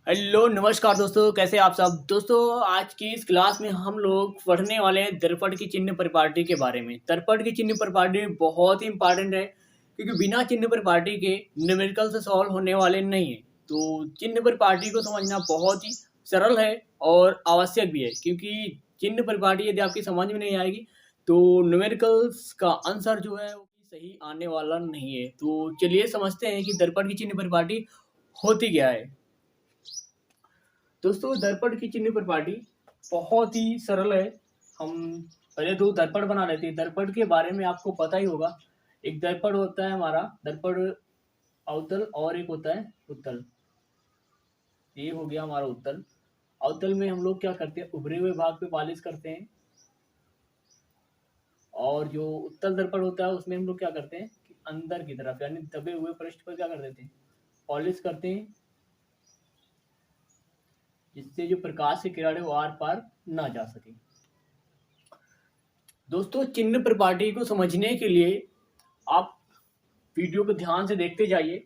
Hello नमस्कार दोस्तों, कैसे आप सब। दोस्तों, आज की इस क्लास में हम लोग पढ़ने वाले हैं दर्पण की चिन्ह परिपाटी के बारे में। दर्पण की चिन्ह परिपाटी बहुत ही इंपॉर्टेंट है, क्योंकि बिना चिन्ह परिपाटी के न्यूमेरिकल से सॉल्व होने वाले नहीं है। तो चिन्ह परिपाटी को समझना बहुत ही सरल है और आवश्यक भी है, क्योंकि चिन्ह परिपाटी यदि आपकी समझ में नहीं आएगी तो न्यूमेरिकल्स का आंसर जो है वो सही आने वाला नहीं है। तो चलिए समझते हैं कि दर्पण की चिन्ह परिपाटी होती क्या है। दोस्तों, दर्पण की चिन्ह परिपाटी बहुत ही सरल है। हम पहले दो दर्पण बना लेते हैं। दर्पण के बारे में आपको पता ही होगा। एक दर्पण होता है हमारा दर्पण अवतल, और एक होता है उत्तल। ये हो गया हमारा उत्तल। अवतल में हम लोग क्या करते हैं, उभरे हुए भाग पे पॉलिश करते हैं। और जो उत्तल दर्पण होता है उसमें हम लोग क्या करते हैं कि अंदर की तरफ यानी दबे हुए पृष्ठ पर क्या कर देते हैं, पॉलिश करते हैं, जिससे जो प्रकाश की किरणें वो आर पार ना जा सके। दोस्तों, चिन्ह परिपाटी को समझने के लिए आप वीडियो को ध्यान से देखते जाइए,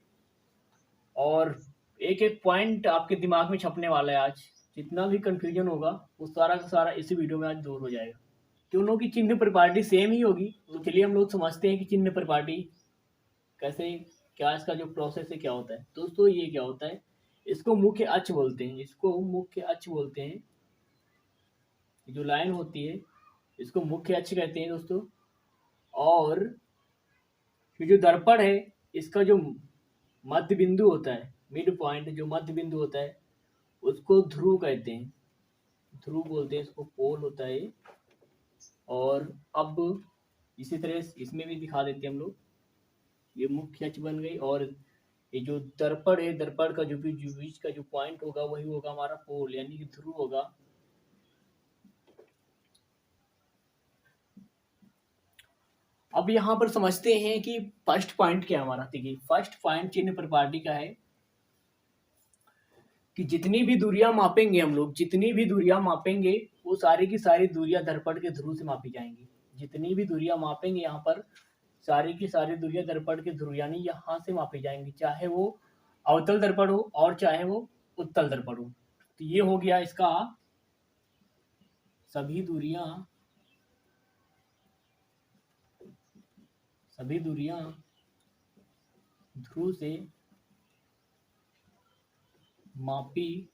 और एक एक पॉइंट आपके दिमाग में छपने वाला है। आज जितना भी कंफ्यूजन होगा वो सारा का सारा इसी वीडियो में आज दूर हो जाएगा। दोनों की चिन्ह परिपाटी सेम ही होगी। तो चलिए हम लोग समझते हैं कि चिन्ह परिपाटी कैसे, क्या इसका जो प्रोसेस है क्या होता है। दोस्तों, ये क्या होता है, इसको मुख्य अक्ष बोलते हैं। इसको मुख्य अक्ष बोलते हैं। जो लाइन होती है इसको मुख्य अक्ष कहते हैं दोस्तों। और ये जो दर्पण है इसका जो मध्य बिंदु होता है, मिड पॉइंट, जो मध्य बिंदु होता है उसको ध्रुव कहते हैं। ध्रुव बोलते हैं इसको, पोल होता है। और अब इसी तरह इसमें भी दिखा देते हैं हम लोग। ये मुख्य अक्ष बन गई, और ये जो दर्पण है, दर्पण का जो भी बीच का जो पॉइंट होगा वही होगा हमारा पोल, यानी कि ध्रुव होगा। अब यहाँ पर समझते हैं कि फर्स्ट पॉइंट क्या है हमारा। देखिए, फर्स्ट पॉइंट चिन्ह परिपाटी का है कि जितनी भी दूरियां मापेंगे हम लोग, जितनी भी दूरियां मापेंगे वो सारी की सारी दूरियां दर्पण के ध्रुव से मापी जाएंगी। जितनी भी दूरियां मापेंगे यहाँ पर, सारी की सारी दूरियां दर्पण के ध्रुव यानी यहाँ से मापी जाएंगी, चाहे वो अवतल दर्पण हो और चाहे वो उत्तल दर्पण हो। तो ये हो गया इसका सभी दूरियां, सभी दूरियां ध्रुव से मापी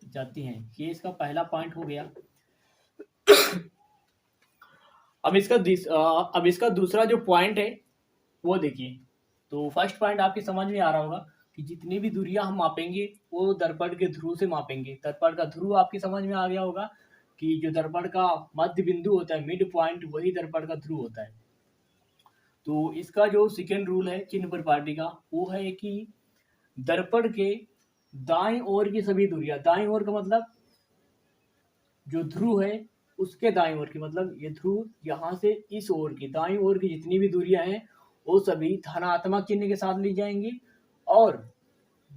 जाती हैं। ये इसका पहला पॉइंट हो गया। अब इसका दूसरा जो पॉइंट है वो देखिए। तो फर्स्ट पॉइंट आपकी समझ में आ रहा होगा कि जितनी भी दूरियां हम मापेंगे वो दर्पण के ध्रुव से मापेंगे। दर्पण का ध्रुव आपकी समझ में आ गया होगा कि जो दर्पण का मध्य बिंदु होता है, मिड पॉइंट, वही दर्पण का ध्रुव होता है। तो इसका जो सेकेंड रूल है चिन्ह परिपाटी का, वो है कि दर्पण के दाएं ओर की सभी दूरियां, दाएं ओर का मतलब जो ध्रुव है उसके दाईं ओर की, मतलब ये ध्रुव यहाँ से इस ओर की दाईं ओर की जितनी भी दूरियां हैं वो सभी धनात्मक चिन्ह के साथ ली जाएंगी, और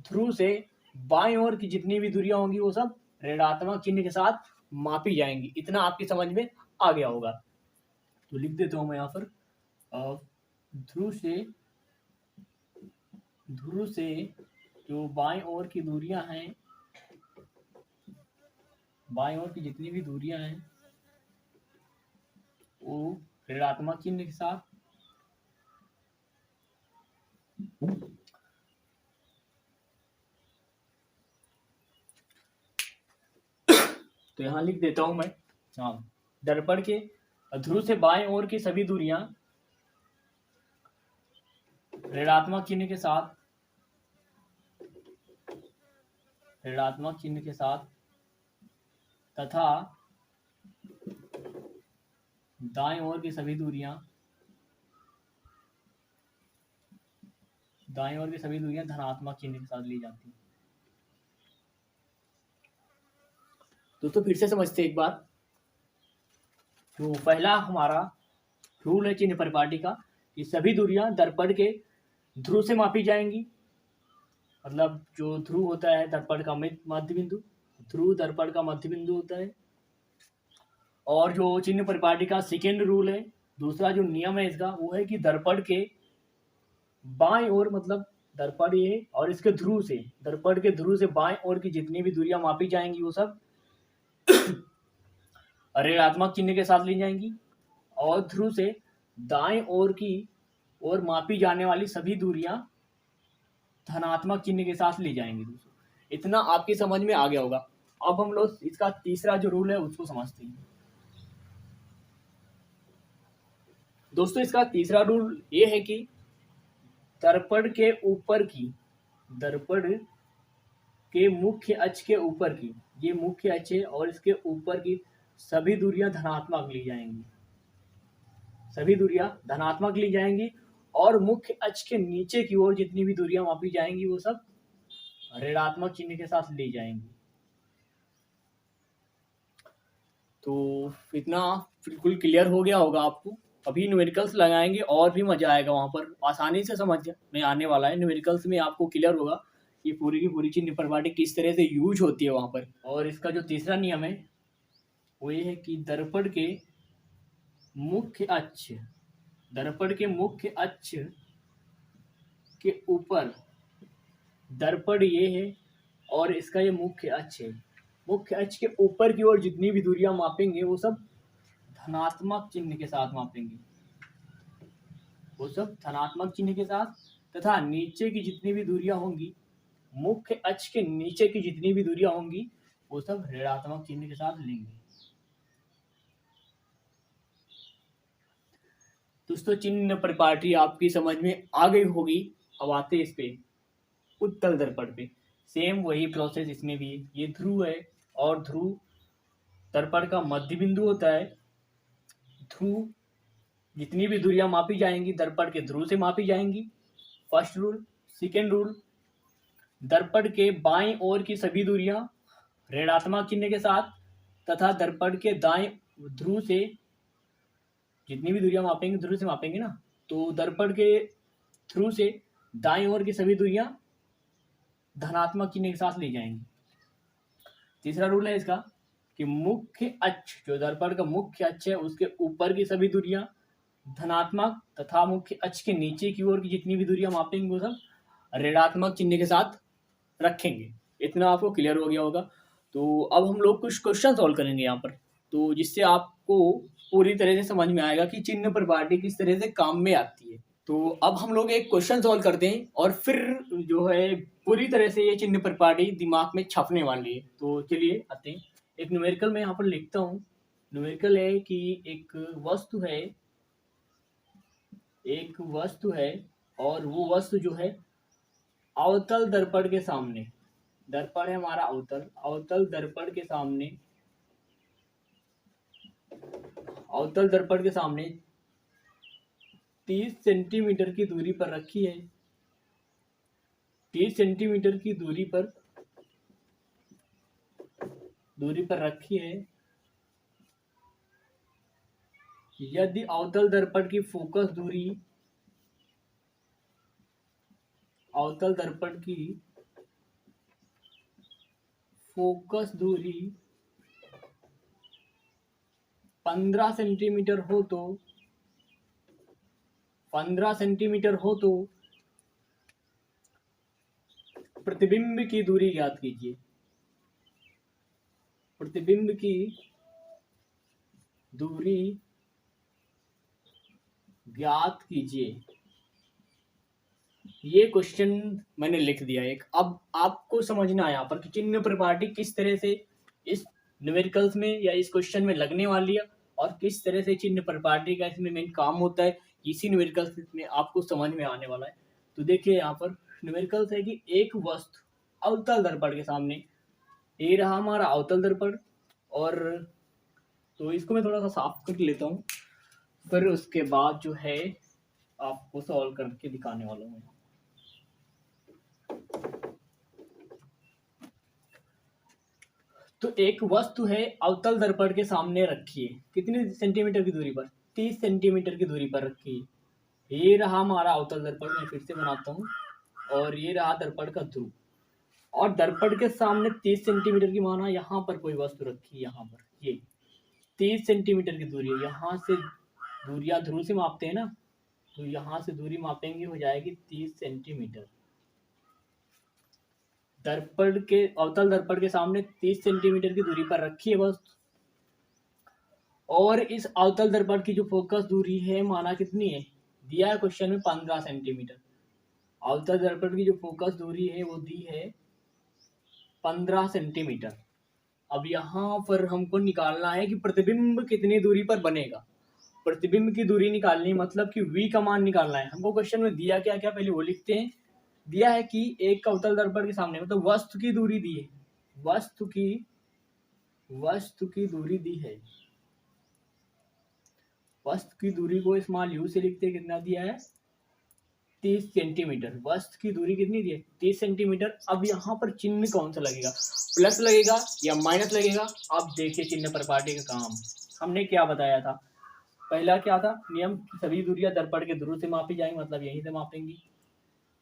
ध्रुव से बाईं ओर की जितनी भी दूरियां होंगी वो सब ऋणात्मक चिन्ह के साथ मापी जाएंगी। इतना आपकी समझ में आ गया होगा। तो लिख देता हूं मैं यहाँ पर, ध्रुव से जो बाईं ओर की दूरियां हैं, बाईं ओर की जितनी भी दूरियां हैं वो ऋणात्मक चिन्ह के साथ, तो यहाँ लिख देता हूं मैं। हाँ, दर्पण के ध्रुव से बाएं ओर की सभी दूरियां ऋणात्मक चिन्ह के साथ, ऋणात्मक चिन्ह के साथ तथा दाएं ओर की सभी दूरियां, दाएं ओर की सभी दूरियां धनात्मक चिन्ह के साथ ली जाती हैं। दोस्तों, फिर से समझते एक बार। तो पहला हमारा रूल है चिन्ह परिपाटी का कि सभी दूरियां दर्पण के ध्रुव से मापी जाएंगी। मतलब जो ध्रुव होता है दर्पण का मध्य बिंदु, ध्रुव दर्पण का मध्य बिंदु होता है। और जो चिन्ह परिपाटी का सेकेंड रूल है, दूसरा जो नियम है इसका, वो है कि दर्पण के बाएं ओर, मतलब दर्पण ये है, और इसके ध्रुव से, दर्पण के ध्रुव से बाएं ओर की जितनी भी दूरियां मापी जाएंगी वो सब ऋणात्मक चिन्ह के साथ ली जाएंगी, और ध्रुव से दाएं ओर की ओर मापी जाने वाली सभी दूरियां धनात्मक चिन्ह के साथ ली जाएंगी। दोस्तों इतना आपकी समझ में आ गया होगा। अब हम लोग इसका तीसरा जो रूल है उसको समझते हैं। दोस्तों इसका तीसरा रूल ये है कि दर्पण के ऊपर की, दर्पण के मुख्य अक्ष के ऊपर की, ये मुख्य अक्ष है और इसके ऊपर की सभी दूरियां धनात्मक ली जाएंगी, सभी दूरियां धनात्मक ली जाएंगी, और मुख्य अक्ष के नीचे की ओर जितनी भी दूरियां मापी जाएंगी वो सब ऋणात्मक चिन्ह के साथ ली जाएंगी। तो इतना बिल्कुल क्लियर हो गया होगा आपको। अभी न्यूमेरिकल्स लगाएंगे और भी मजा आएगा, वहां पर आसानी से समझ में आने वाला है। न्यूमेरिकल्स में आपको क्लियर होगा ये पूरी की पूरी चिन्ह प्रपाटी किस तरह से यूज होती है वहां पर। और इसका जो तीसरा नियम है वो ये है कि दर्पण के मुख्य अक्ष, दर्पण के मुख्य अक्ष के ऊपर, दर्पण ये है और इसका ये मुख्य अक्ष है, मुख्य अक्ष के ऊपर की ओर जितनी भी दूरियां मापेंगे वो सब धनात्मक चिन्ह के साथ मापेंगे, वो सब धनात्मक चिन्ह के साथ, तथा नीचे की जितनी भी दूरियां होंगी, मुख्य अक्ष के नीचे की जितनी भी दूरियां होंगी वो सब ऋणात्मक चिन्ह के साथ लेंगे। दोस्तों चिन्ह प्रपाटी आपकी समझ में आ गई होगी। अब आते इस पे उत्तल दर्पण पे। सेम वही प्रोसेस इसमें भी है। ये ध्रुव है और ध्रुव दर्पण का मध्य बिंदु होता है। ध्रुव जितनी भी दूरियां मापी जाएंगी दर्पण के ध्रुव से मापी जाएंगी, फर्स्ट रूल। सेकेंड रूल, दर्पण के बाएं ओर की सभी दूरियां ऋणात्मक चिन्ह के साथ, तथा दर्पण के दाएं ध्रुव से जितनी भी दूरियां मापेंगे, ध्रुव से मापेंगे ना, तो दर्पण के ध्रुव से दाएं ओर की सभी दूरियां धनात्मक चिन्ह के साथ ली जाएंगी। तीसरा रूल है इसका कि मुख्य अक्ष, जो दर्पण का मुख्य अक्ष है उसके ऊपर की सभी दूरियां धनात्मक, तथा मुख्य अक्ष के नीचे की ओर की जितनी भी दूरियां मापेंगे वो सब ऋणात्मक चिन्ह के साथ रखेंगे। इतना आपको क्लियर हो गया होगा। तो अब हम लोग कुछ क्वेश्चन सॉल्व करेंगे यहाँ पर, तो जिससे आपको पूरी तरह से समझ में आएगा कि चिन्ह प्रपाटी किस तरह से काम में आती है। तो अब हम लोग एक क्वेश्चन सॉल्व करते हैं और फिर जो है पूरी तरह से ये चिन्ह प्रपाटी दिमाग में छपने वाली है। तो चलिए आते हैं। एक न्यूमेरिकल मैं यहाँ पर लिखता हूँ। न्यूमेरिकल है कि एक वस्तु है और वो वस्तु जो है अवतल दर्पण के सामने, दर्पण है हमारा अवतल, अवतल दर्पण के सामने, अवतल दर्पण के सामने 30 सेंटीमीटर की दूरी पर रखी है, 30 सेंटीमीटर की दूरी पर रखी है। यदि अवतल दर्पण की फोकस दूरी, अवतल दर्पण की फोकस दूरी 15 सेंटीमीटर हो तो, 15 सेंटीमीटर हो तो प्रतिबिंब की दूरी ज्ञात कीजिए। प्रतिबिंब की दूरी ज्ञात कीजिए। ये क्वेश्चन मैंने लिख दिया एक। अब आपको समझना है यहाँ पर कि चिन्ह प्रपाटी किस तरह से इस न्यूमेरिकल्स में या इस क्वेश्चन में लगने वाली है और किस तरह से चिन्ह प्रपाटी का इसमें मेन काम होता है, इसी न्यूमेरिकल्स में आपको समझ में आने वाला है। तो देखिए यहाँ पर न्यूमेरिकल्स है कि एक वस्तु अवतल दर्पण के सामने, ये रहा हमारा अवतल दर्पण, और तो इसको मैं थोड़ा सा साफ कर लेता हूँ, फिर उसके बाद जो है आपको सॉल्व करके दिखाने वाला हूँ। तो एक वस्तु है अवतल दर्पण के सामने रखी है, कितने सेंटीमीटर की दूरी पर, 30 सेंटीमीटर की दूरी पर रखी है। ये रहा हमारा अवतल दर्पण, मैं फिर से बनाता हूँ, और ये रहा दर्पण का ध्रुव, और दर्पण के सामने 30 सेंटीमीटर की माना यहाँ पर कोई वस्तु रखी है, यहाँ पर ये 30 सेंटीमीटर की दूरी है। यहाँ से दूरियां ध्रुव से मापते हैं ना, तो यहाँ से दूरी मापेंगे हो जाएगी 30 सेंटीमीटर। अवतल दर्पण के सामने 30 सेंटीमीटर की दूरी पर रखी है वस्तु, और इस अवतल दर्पण की जो फोकस दूरी है माना कितनी है, दिया है क्वेश्चन में 15 सेंटीमीटर। अवतल दर्पण की जो फोकस दूरी है वो दी है 15 सेंटीमीटर। अब यहाँ पर हमको निकालना है कि प्रतिबिंब कितनी दूरी पर बनेगा। प्रतिबिंब की दूरी निकालनी मतलब कि v का मान निकालना है हमको। क्वेश्चन में दिया क्या क्या पहले वो लिखते हैं। दिया है कि एक अवतल दर्पण के सामने मतलब वस्तु की दूरी दी है, वस्तु की दूरी दी है। वस्तु की दूरी को स्मॉल u से लिखते हैं, कितना दिया है 30 सेंटीमीटर। वस्तु की दूरी कितनी दी है 30 सेंटीमीटर। अब यहाँ पर चिन्ह कौन सा लगेगा, प्लस लगेगा या माइनस लगेगा। अब देखिए चिन्ह प्रपाटी का काम हमने क्या बताया था। पहला क्या था नियम, सभी दूरियां दर्पण के ध्रुव से मापी जाएंगी, मतलब यहीं से मापेंगी।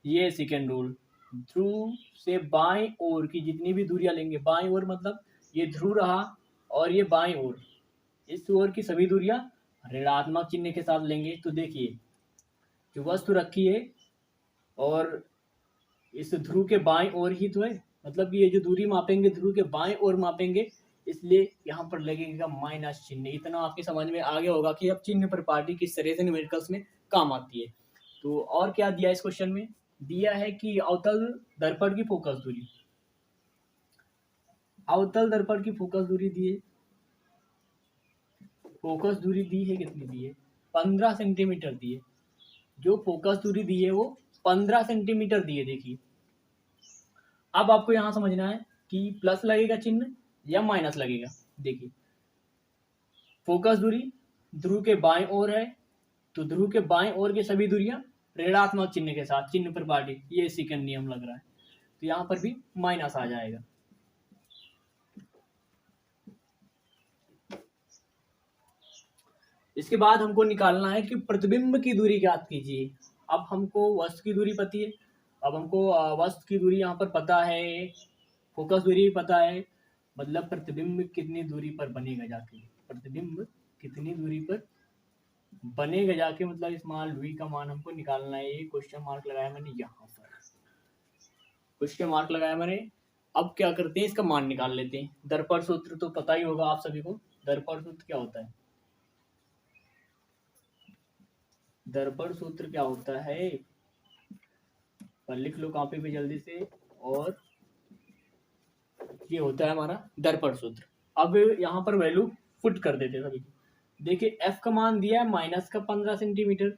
ये सेकेंड रूल, ध्रुव से बाएं ओर की जितनी भी दूरियां लेंगे, बाएं ओर मतलब ये ध्रुव रहा और ये बाएं ओर, इस ओर की सभी दूरियां ऋणात्मक चिन्ह के साथ लेंगे। तो देखिए जो वस्तु रखी है और इस ध्रुव के बाएं ओर ही तो है, मतलब ये जो दूरी मापेंगे ध्रुव के बाएं ओर मापेंगे, इसलिए यहाँ पर लगेगा माइनस चिन्ह। इतना आपके समझ में आ गया होगा कि अब चिन्ह प्रपाटी किस तरह से न्यूमेरिकल्स में काम आती है। तो और क्या दिया इस क्वेश्चन में, दिया है कि अवतल दर्पण की फोकस दूरी, अवतल दर्पण की फोकस दूरी दी है, फोकस दूरी दी है कितनी दी है 15 सेंटीमीटर दी है। जो फोकस दूरी दी है वो 15 सेंटीमीटर दी है। देखिए अब आपको यहाँ समझना है कि प्लस लगेगा चिन्ह या माइनस लगेगा। देखिए फोकस दूरी ध्रुव के बाएं ओर है, तो ध्रुव के बाएं ओर के सभी दूरियां ऋणात्मक चिन्ह के साथ, चिन्ह प्रपाटी, ये सेकंड नियम लग रहा है, तो यहाँ पर भी माइनस आ जाएगा। इसके बाद हमको निकालना है कि प्रतिबिंब की दूरी ज्ञात कीजिए। अब हमको वस्तु की दूरी पता है, अब हमको वस्तु की दूरी यहाँ पर पता है, फोकस दूरी भी पता है, मतलब प्रतिबिंब कितनी दूरी पर बनेगा जाके, प्रतिबिंब कितनी दूरी पर बनेगा जाके, मतलब स्मॉल v का मान हमको निकालना है। ये क्वेश्चन मार्क लगाया मैंने, यहाँ पर क्वेश्चन मार्क लगाया मैंने। अब क्या करते हैं, इसका मान निकाल लेते हैं। दर्पण सूत्र तो पता ही होगा आप सभी को, दर्पण सूत्र क्या होता है, दर्पण सूत्र क्या होता है, पर लिख लो कॉपी पे जल्दी से। और ये होता है हमारा दर्पण सूत्र। अब यहाँ पर वैल्यू पुट कर देते हैं सभी को। देखिए f का मान दिया है माइनस का 15 सेंटीमीटर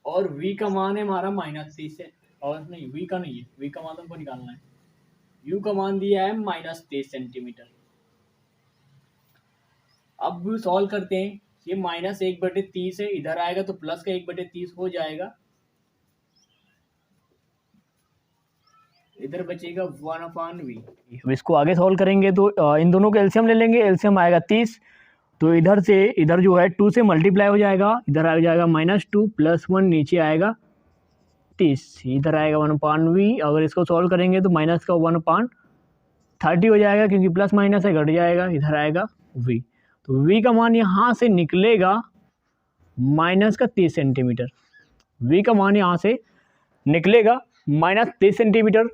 और v का मान है हमारा माइनस 30 है, और नहीं v का नहीं है, v का मान हमको निकालना है। u का मान दिया है माइनस 30 सेंटीमीटर। अब सॉल्व करते हैं, ये माइनस 1/30 है, इधर आएगा तो प्लस का 1/30 हो जाएगा, इधर बचेगा 1/v। अब इसको आगे सॉल्व करेंगे तो इन दोनों का एलसीएम ले लेंगे, एलसीएम आएगा 30, तो इधर से इधर जो है 2 से मल्टीप्लाई हो जाएगा, इधर आ जाएगा -2 + 1, नीचे आएगा 30, इधर आएगा 1/v। अगर इसको सॉल्व करेंगे तो माइनस का 1/30 हो जाएगा, क्योंकि प्लस माइनस है घट जाएगा, इधर आएगा v। तो v का मान यहाँ से निकलेगा माइनस का 30 सेंटीमीटर, v का मान यहाँ से निकलेगा -30 सेंटीमीटर।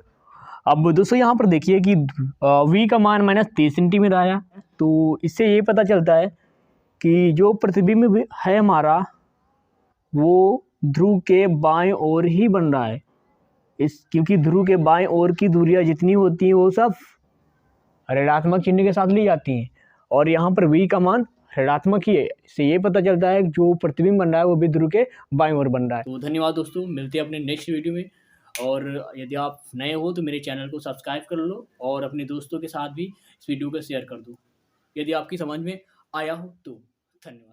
अब दोस्तों यहाँ पर देखिए कि v का मान -30 सेंटीमीटर आया, तो इससे ये पता चलता है कि जो प्रतिबिंब है हमारा वो ध्रुव के बाएं ओर ही बन रहा है। क्योंकि ध्रुव के बाएं ओर की दूरियां जितनी होती हैं वो सब ऋणात्मक चिन्ह के साथ ली जाती हैं, और यहाँ पर v का मान ऋणात्मक ही है। इससे ये पता चलता है जो प्रतिबिंब बन रहा है वो भी ध्रुव के बाएं ओर बन रहा है। तो धन्यवाद दोस्तों, मिलते हैं अपने नेक्स्ट वीडियो में। और यदि आप नए हो तो मेरे चैनल को सब्सक्राइब कर लो और अपने दोस्तों के साथ भी इस वीडियो को शेयर कर दो, यदि आपकी समझ में आया हो तो। धन्यवाद।